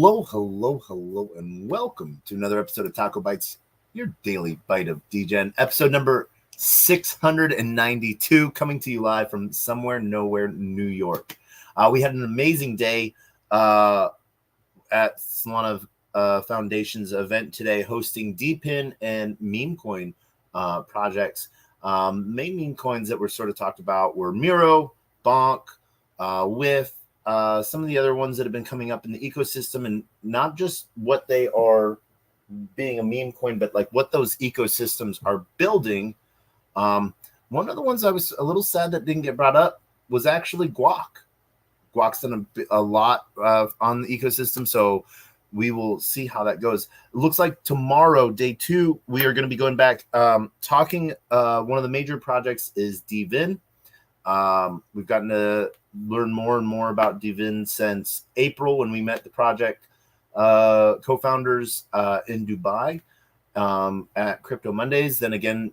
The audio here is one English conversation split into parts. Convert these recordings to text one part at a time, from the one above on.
Hello, and welcome to another episode of TacoBytes, your daily bite of Degen, episode number 692, coming to you live from somewhere, nowhere, New York. We had an amazing day at Solana Foundation's event today, hosting Degen and meme coin projects. Main meme coins that were sort of talked about were Miro, Bonk, with some of the other ones that have been coming up in the ecosystem, and not just what they are being a meme coin, but like what those ecosystems are building. One of the ones I was a little sad that didn't get brought up was actually Guac. Guac's done a lot on the ecosystem, so we will see how that goes. It looks like tomorrow, day 2, we are going to be going back talking. One of the major projects is Degen. We've gotten to learn more and more about Degen since April when we met the project co-founders in Dubai at Crypto Mondays. Then again,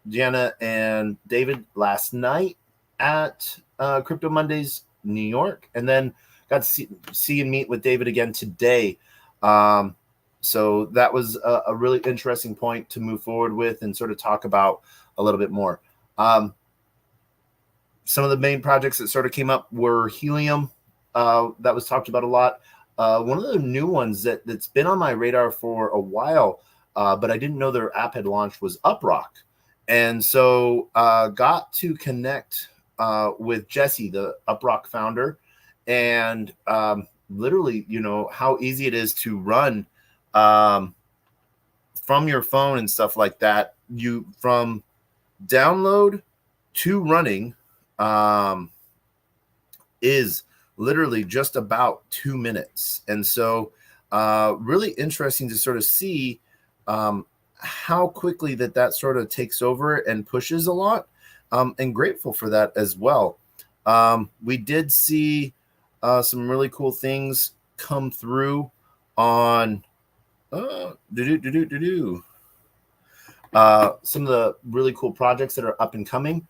Jana and David last night at Crypto Mondays, New York, and then got to see and meet with David again today. So that was a really interesting point to move forward with and sort of talk about a little bit more. Some of the main projects that sort of came up were Helium. That was talked about a lot. One of the new ones that's been on my radar for a while, but I didn't know their app had launched, was Uprock. And so got to connect with Jesse, the Uprock founder, and literally, how easy it is to run from your phone and stuff like that. From download to running is literally just about 2 minutes. And so really interesting to sort of see how quickly that sort of takes over and pushes a lot, and grateful for that as well. We did see some really cool things come through on some of the really cool projects that are up and coming.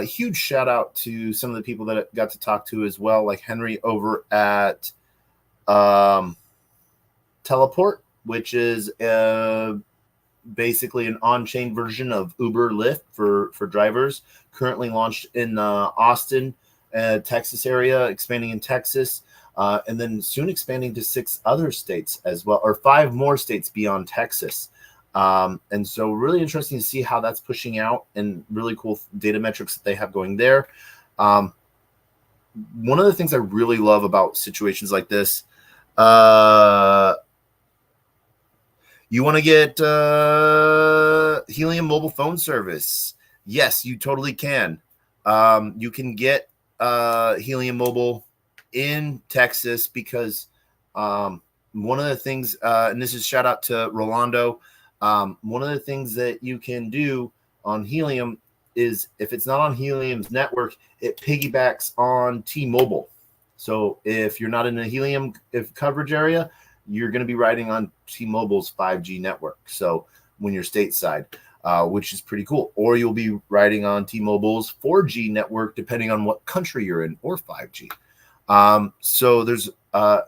Huge shout out to some of the people that I got to talk to as well, like Henry over at Teleport, which is basically an on-chain version of Uber Lyft for drivers, currently launched in Austin, Texas area, expanding in Texas, and then soon expanding to 6 other states as well, or 5 more states beyond Texas. And so really interesting to see how that's pushing out, and really cool data metrics that they have going there. One of the things I really love about situations like this, you want to get Helium mobile phone service. Yes, you totally can. You can get Helium mobile in Texas because one of the things, and this is shout out to Rolando, one of the things that you can do on Helium is, if it's not on Helium's network, it piggybacks on T-Mobile. So if you're not in the Helium coverage area, you're going to be riding on T-Mobile's 5G network. So when you're stateside, which is pretty cool. Or you'll be riding on T-Mobile's 4G network, depending on what country you're in, or 5G. So there's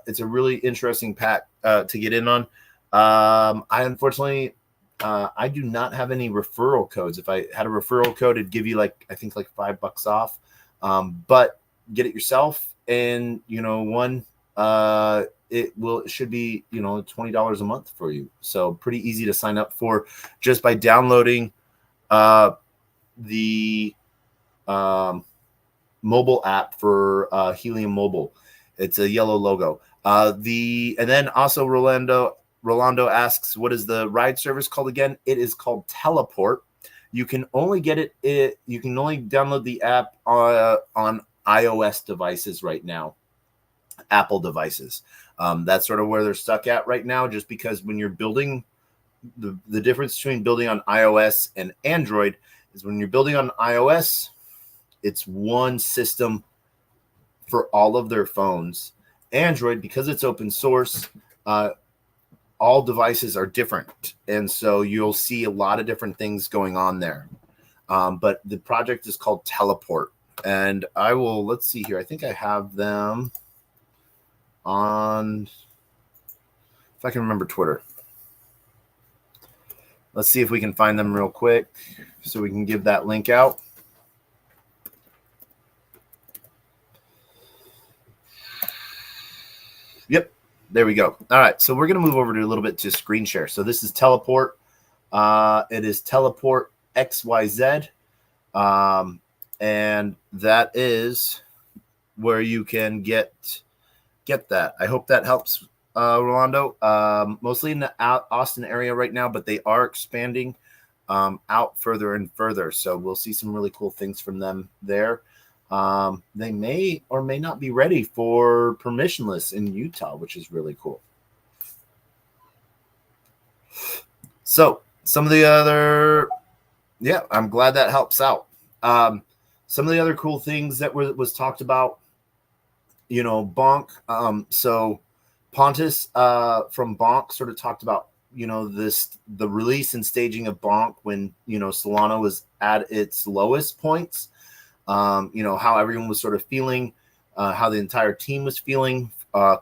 it's a really interesting pack to get in on. I unfortunately, I do not have any referral codes. If I had a referral code, it'd give you I think $5 off. But get it yourself, and it should be $20 a month for you. So pretty easy to sign up for just by downloading the mobile app for Helium Mobile. It's a yellow logo. And then also Rolando asks, what is the ride service called again? It is called Teleport. You can only get you can only download the app on iOS devices right now, Apple devices. That's sort of where they're stuck at right now, just because when you're building, the difference between building on iOS and Android is when you're building on iOS, it's one system for all of their phones. Android, because it's open source, all devices are different. And so you'll see a lot of different things going on there. But the project is called Teleport. And let's see here. I think I have them. on, if I can remember Twitter. Let's see if we can find them real quick so we can give that link out. Yep, there we go. All right, so we're going to move over to a little bit to screen share. So this is Teleport. It is Teleport XYZ. And that is where you can get that. I hope that helps, Rolando. Mostly in the Austin area right now, but they are expanding out further and further. So we'll see some really cool things from them there. They may or may not be ready for permissionless in Utah, which is really cool. So some of the other, I'm glad that helps out. Some of the other cool things that was talked about, Bonk. So Pontus from Bonk sort of talked about, the release and staging of Bonk when, Solana was at its lowest points. How everyone was sort of feeling, how the entire team was feeling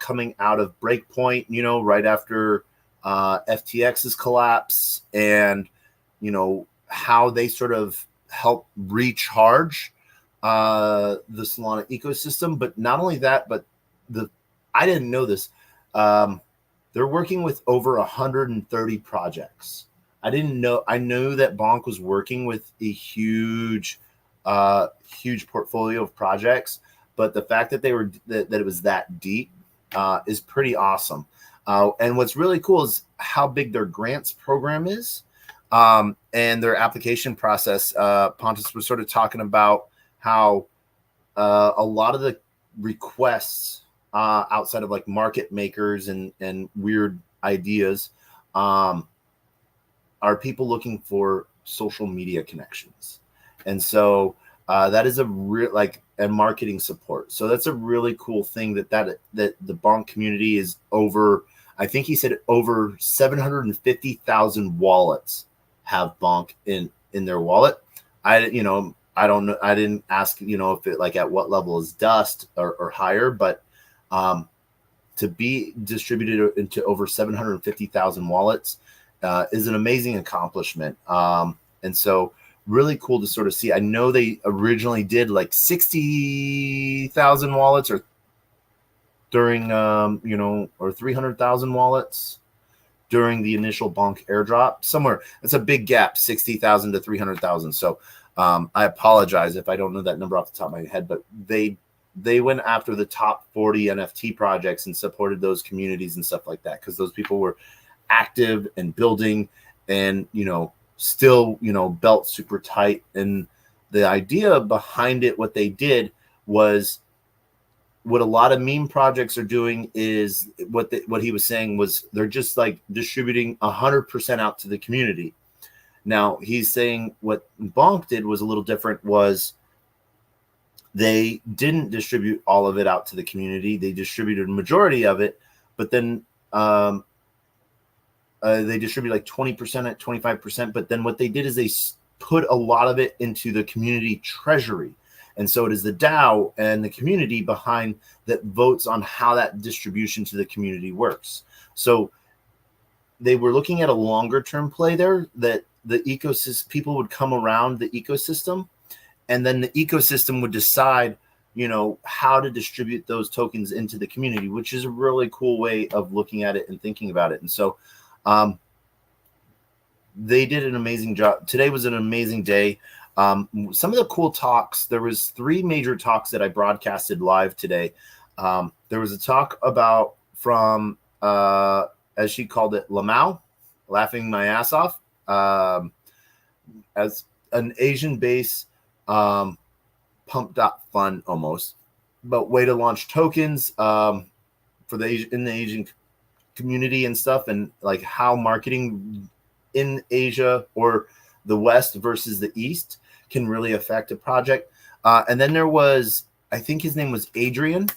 coming out of Breakpoint, right after FTX's collapse, and, how they sort of help recharge the Solana ecosystem. But not only that, but I didn't know this. They're working with over 130 projects. I didn't know. I knew that Bonk was working with a huge portfolio of projects, but the fact that that it was that deep is pretty awesome. And what's really cool is how big their grants program is, and their application process. Pontus was sort of talking about how a lot of the requests outside of like market makers and weird ideas are people looking for social media connections. And so that is a real and marketing support. So that's a really cool thing that the Bonk community is over. I think he said over 750,000 wallets have Bonk in their wallet. I don't know. I didn't ask, if it at what level is dust or higher, but to be distributed into over 750,000 wallets is an amazing accomplishment. And so really cool to sort of see. I know they originally did 60,000 wallets or during, or 300,000 wallets during the initial Bonk airdrop. Somewhere, it's a big gap, 60,000 to 300,000. So I apologize if I don't know that number off the top of my head, but they went after the top 40 NFT projects and supported those communities and stuff like that, because those people were active and building and, still, belt super tight. And the idea behind it, what they did was what a lot of meme projects are doing is what he was saying was they're just distributing 100% out to the community. Now he's saying what Bonk did was a little different, was they didn't distribute all of it out to the community. They distributed a majority of it, but then they distribute 20% at 25%. But then what they did is they put a lot of it into the community treasury. And so it is the DAO and the community behind that votes on how that distribution to the community works. So they were looking at a longer term play there, that the ecosystem, people would come around the ecosystem, and then the ecosystem would decide, how to distribute those tokens into the community, which is a really cool way of looking at it and thinking about it. And so they did an amazing job. Today was an amazing day. Some of the cool talks, there was 3 major talks that I broadcasted live today. There was a talk from as she called it, Lamau, laughing my ass off, as an Asian base, pump.fun almost, but way to launch tokens for in the Asian community and stuff, and how marketing in Asia or the West versus the East can really affect a project. And then there was, I think his name was Adrian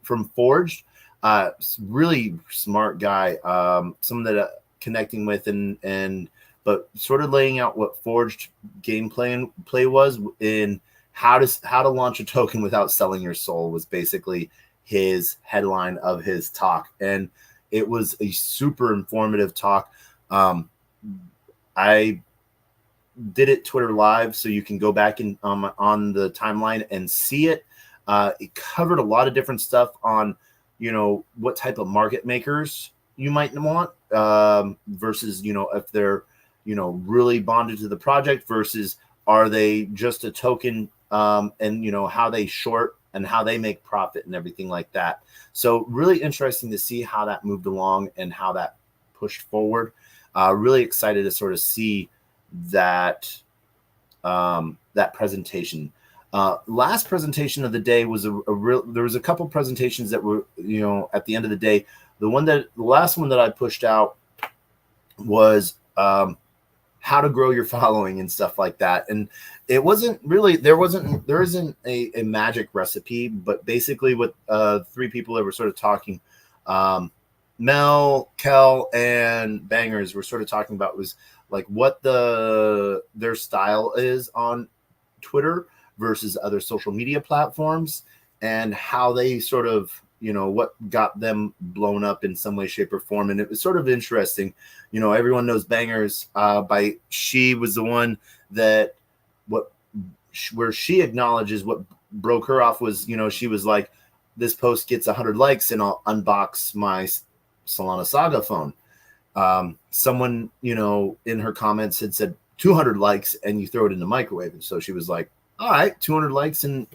from Forged, really smart guy, someone that connecting with but sort of laying out what Forged play was in how to launch a token without selling your soul was basically his headline of his talk. And it was a super informative talk. I did it Twitter live, so you can go back in on the timeline and see it. It covered a lot of different stuff on, what type of market makers you might want, versus, if they're, really bonded to the project versus are they just a token, and, how they short and how they make profit and everything like that. So really interesting to see how that moved along and how that pushed forward. Really excited to sort of see that that presentation. Last presentation of the day was a real. There was a couple presentations that were, at the end of the day. The last one that I pushed out was how to grow your following and stuff like that. And it wasn't really, there isn't a magic recipe, but basically what three people that were sort of talking, Mel, Kel, and Bangers were sort of talking about was like what their style is on Twitter versus other social media platforms, and how they sort of, what got them blown up in some way, shape, or form. And it was sort of interesting. Everyone knows Bangers, she was the one that where she acknowledges what broke her off was, she was like, this post gets 100 likes and I'll unbox my Solana Saga phone. Someone, in her comments had said 200 likes and you throw it in the microwave. And so she was like, all right, 200 likes and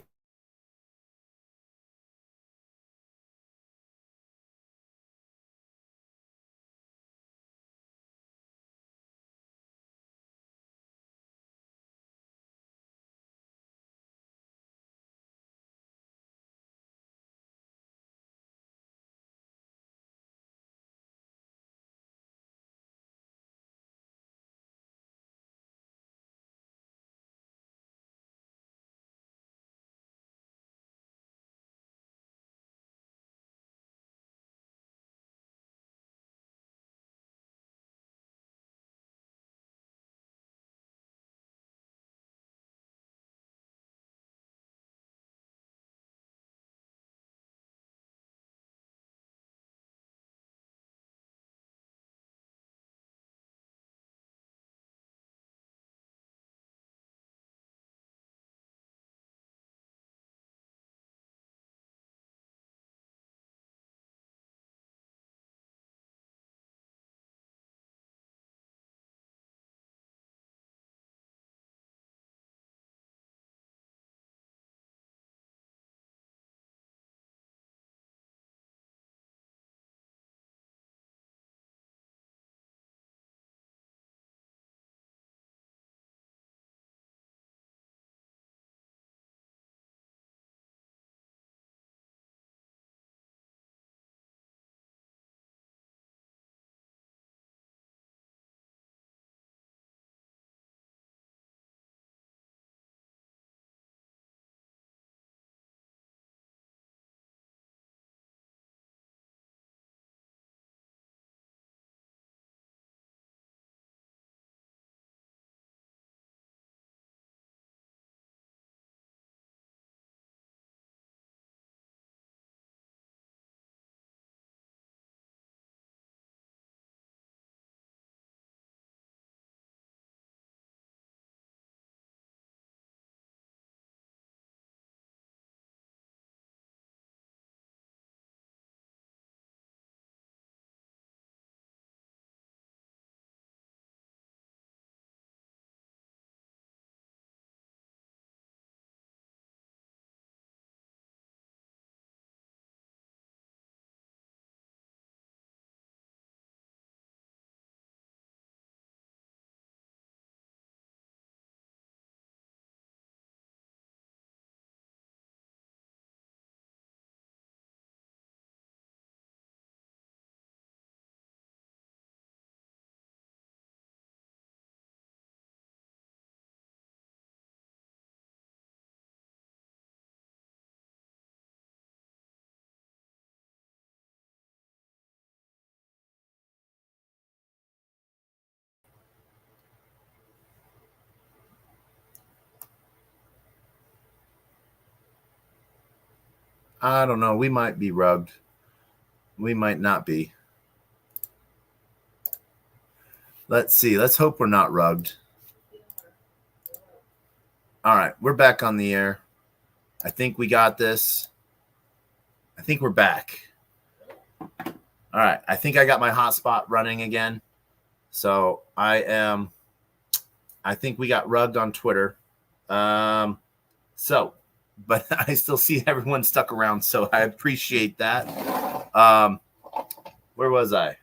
I don't know. We might be rugged. We might not be. Let's see. Let's hope we're not rugged. All right. We're back on the air. I think we got this. I think we're back. All right. I think I got my hotspot running again. So I think we got rugged on Twitter. But I still see everyone stuck around. So I appreciate that. Where was I?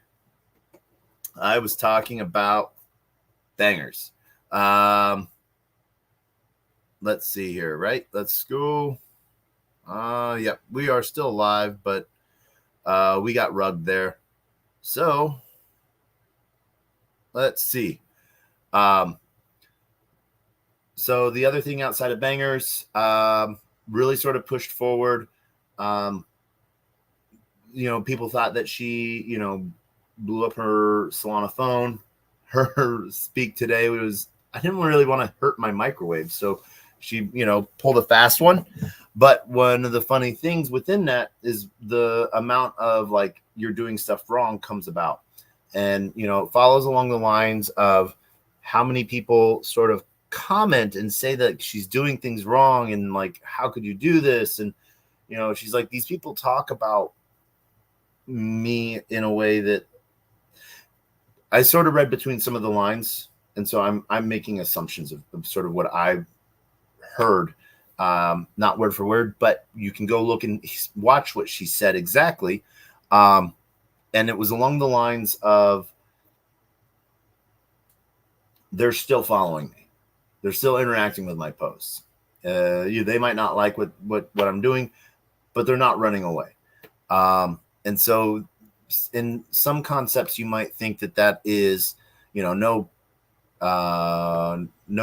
I was talking about bangers. Let's see here, right? Let's go. Yep, we are still live, but we got rugged there. So let's see. So the other thing outside of bangers, really sort of pushed forward. People thought that she, blew up her Solana phone. Her speak today was, I didn't really want to hurt my microwave, so she, pulled a fast one. But one of the funny things within that is the amount of like you're doing stuff wrong comes about. And, it follows along the lines of how many people sort of comment and say that she's doing things wrong and like, how could you do this? And, she's like, these people talk about me in a way that I sort of read between some of the lines. And so I'm making assumptions of sort of what I heard, not word for word, but you can go look and watch what she said exactly. And it was along the lines of, they're still following me. They're still interacting with my posts. They might not like what I'm doing, but they're not running away. And so in some concepts, you might think that is, no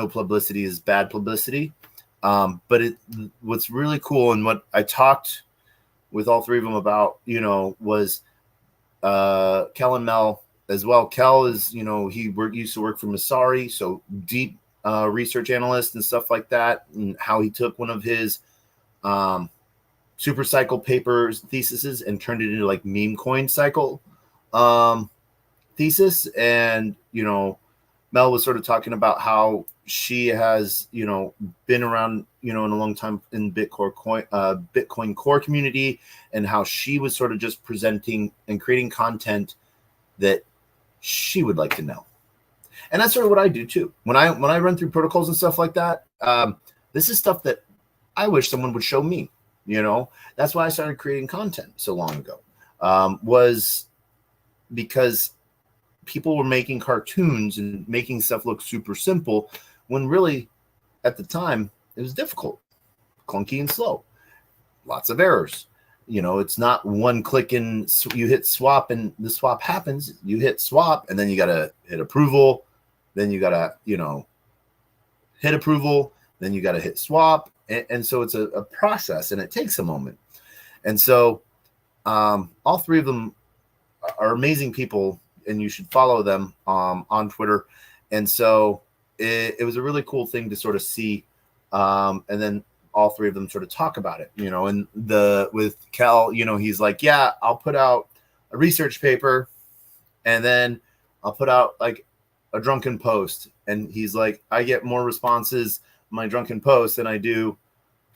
publicity is bad publicity. But what's really cool and what I talked with all three of them about, was Kel and Mel as well. Kel is, he used to work for Masari, so deep research analyst and stuff like that, and how he took one of his super cycle papers theses and turned it into like meme coin cycle thesis. And Mel was sort of talking about how she has been around in a long time in Bitcoin core community, and how she was sort of just presenting and creating content that she would like to know. And that's sort of what I do too. When I run through protocols and stuff like that, this is stuff that I wish someone would show me. That's why I started creating content so long ago, was because people were making cartoons and making stuff look super simple when really at the time it was difficult, clunky and slow, lots of errors. It's not one click and you hit swap and the swap happens. You hit swap and then you got to hit approval. Then you got to, hit approval. Then you got to hit swap. And so it's a process and it takes a moment. And so all three of them are amazing people, and you should follow them on Twitter. And so it was a really cool thing to sort of see. And then all three of them sort of talk about it, and with Cal, he's like, yeah, I'll put out a research paper and then I'll put out like a drunken post. And he's like, I get more responses on my drunken post than I do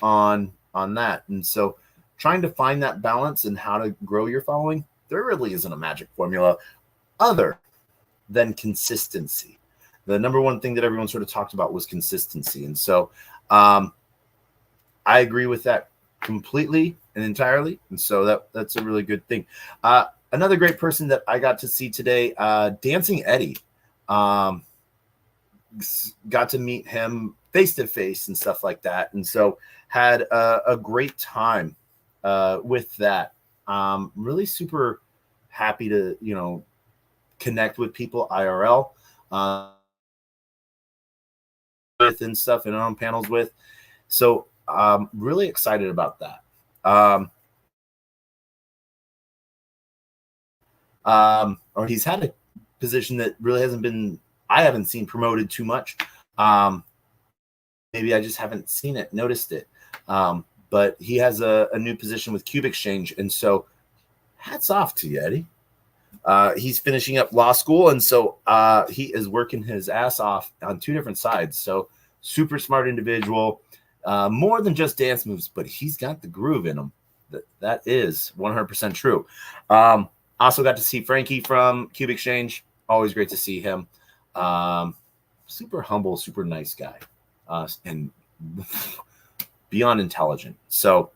on that. And so trying to find that balance and how to grow your following, there really isn't a magic formula other than consistency. The number one thing that everyone sort of talked about was consistency. And so I agree with that completely and entirely. And so that's a really good thing. Another great person that I got to see today, Dancing Eddie, got to meet him face to face and stuff like that. And so had a great time with that. Really super happy to, connect with people IRL with and stuff and on panels with. So really excited about that. Or he's had a position that really I haven't seen promoted too much. Maybe I just haven't seen it, noticed it. but he has a new position with Cube Exchange. And so hats off to you, Eddie. He's finishing up law school, and so he is working his ass off on 2 different sides. So super smart individual, more than just dance moves, but he's got the groove in him. That is 100% true. Also got to see Frankie from Cube Exchange. Always great to see him. Super humble, super nice guy, and beyond intelligent. So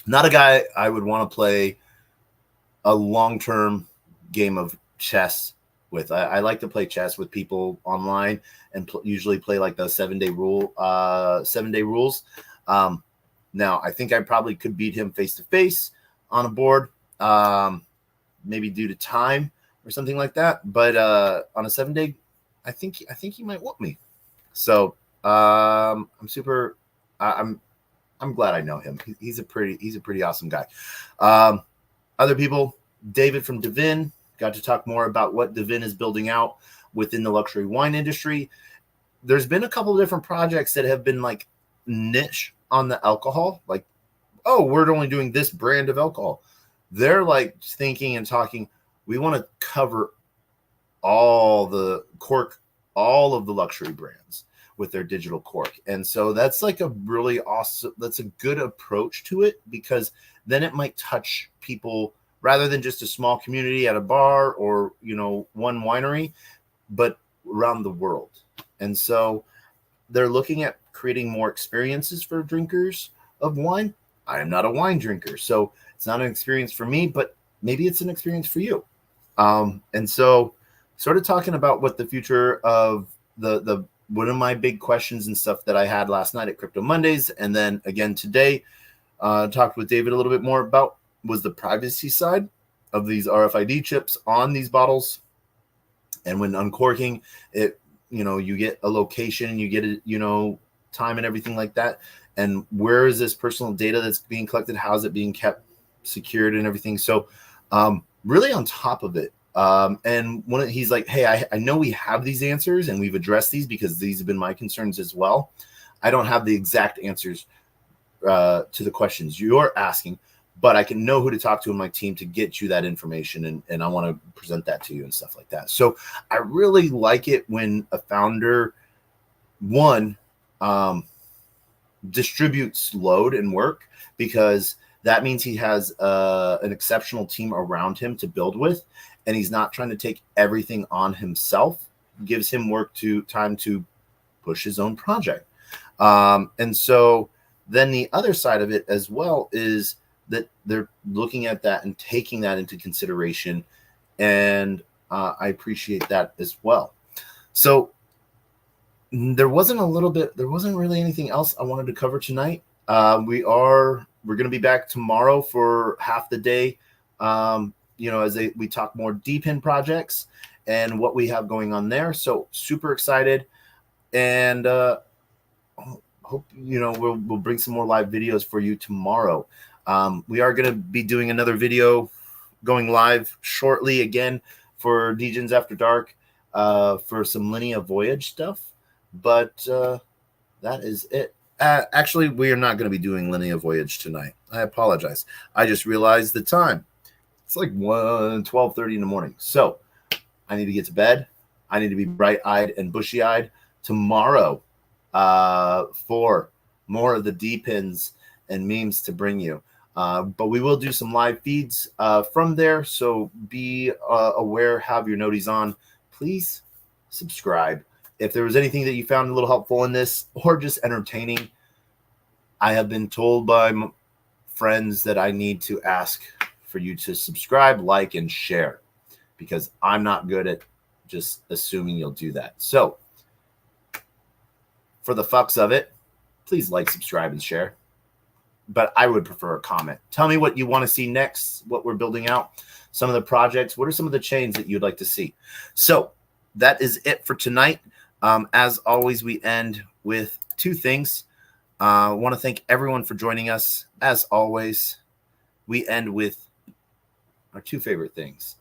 not a guy I would want to play a long-term game of chess with. I like to play chess with people online and usually play like the 7-day rules. Now I think I probably could beat him face to face on a board, maybe due to time or something like that. But on a 7-day, I think he might whoop me. So I'm glad I know him. He's a pretty awesome guy. Other people, David from Degen, got to talk more about what Degen is building out within the luxury wine industry. There's been a couple of different projects that have been like niche on the alcohol, like, oh, we're only doing this brand of alcohol. They're like thinking and talking, we want to cover all of the luxury brands with their digital cork. And so that's like a really awesome, that's a good approach to it, because then it might touch people rather than just a small community at a bar or, one winery, but around the world. And so they're looking at creating more experiences for drinkers of wine. I am not a wine drinker, so it's not an experience for me, but maybe it's an experience for you. And so sort of talking about what the future of the one of my big questions and stuff that I had last night at Crypto Mondays, and then again today, talked with David a little bit more about, was the privacy side of these RFID chips on these bottles. And when uncorking it, you get a location, you get it, time and everything like that. And where is this personal data that's being collected? How is it being kept secured and everything? So really on top of it. And he's like, hey, I know we have these answers and we've addressed these because these have been my concerns as well. I don't have the exact answers to the questions you're asking, but I can know who to talk to in my team to get you that information. And I want to present that to you and stuff like that. So I really like it when a founder, distributes load and work, because that means he has an exceptional team around him to build with, and he's not trying to take everything on himself. It gives him time to push his own project. And so then the other side of it as well is that they're looking at that and taking that into consideration. And I appreciate that as well. So there wasn't really anything else I wanted to cover tonight. We're going to be back tomorrow for half the day. We talk more Degen projects and what we have going on there. So super excited, and hope we'll bring some more live videos for you tomorrow. We are going to be doing another video going live shortly again for Degens After Dark for some Linear Voyage stuff. But that is it. Actually, we are not going to be doing Linear Voyage tonight. I apologize. I just realized the time. It's like 12:30 in the morning. So I need to get to bed. I need to be bright-eyed and bushy-eyed tomorrow for more of the D-pins and memes to bring you. But we will do some live feeds from there. So be aware, have your noties on. Please subscribe. If there was anything that you found a little helpful in this or just entertaining, I have been told by friends that I need to ask for you to subscribe, like, and share, because I'm not good at just assuming you'll do that. So for the fucks of it, please like, subscribe, and share. But I would prefer a comment. Tell me what you want to see next, what we're building out, some of the projects. What are some of the chains that you'd like to see? So that is it for tonight. As always, we end with 2 things. I want to thank everyone for joining us. As always, we end with our 2 favorite things: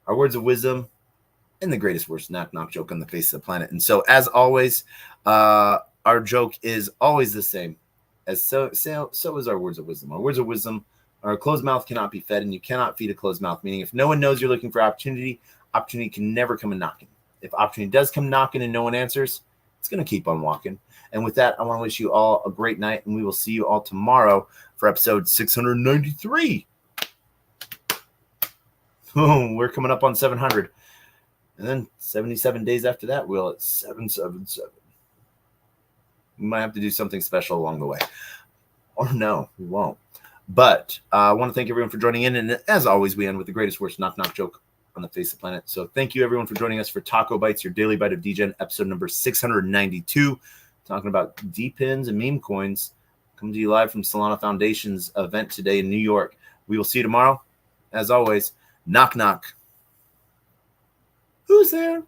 our words of wisdom and the greatest worst knock joke on the face of the planet. And so, as always, our joke is always the same. as so is our words of wisdom. Our words of wisdom are: a closed mouth cannot be fed, and you cannot feed a closed mouth. Meaning, if no one knows you're looking for opportunity can never come a knocking. If opportunity does come knocking and no one answers, it's going to keep on walking. And with that, I want to wish you all a great night, and we will see you all tomorrow for episode 693. Oh, we're coming up on 700. And then 77 days after that, we'll at 777. We might have to do something special along the way. Or no, we won't. But I want to thank everyone for joining in. And as always, we end with the greatest, worst knock-knock joke on the face of the planet. So thank you, everyone, for joining us for TacoBytes, your daily bite of Degen, episode number 692. Talking about D-pins and meme coins. Coming to you live from Solana Foundation's event today in New York. We will see you tomorrow. As always, knock, knock. Who's there?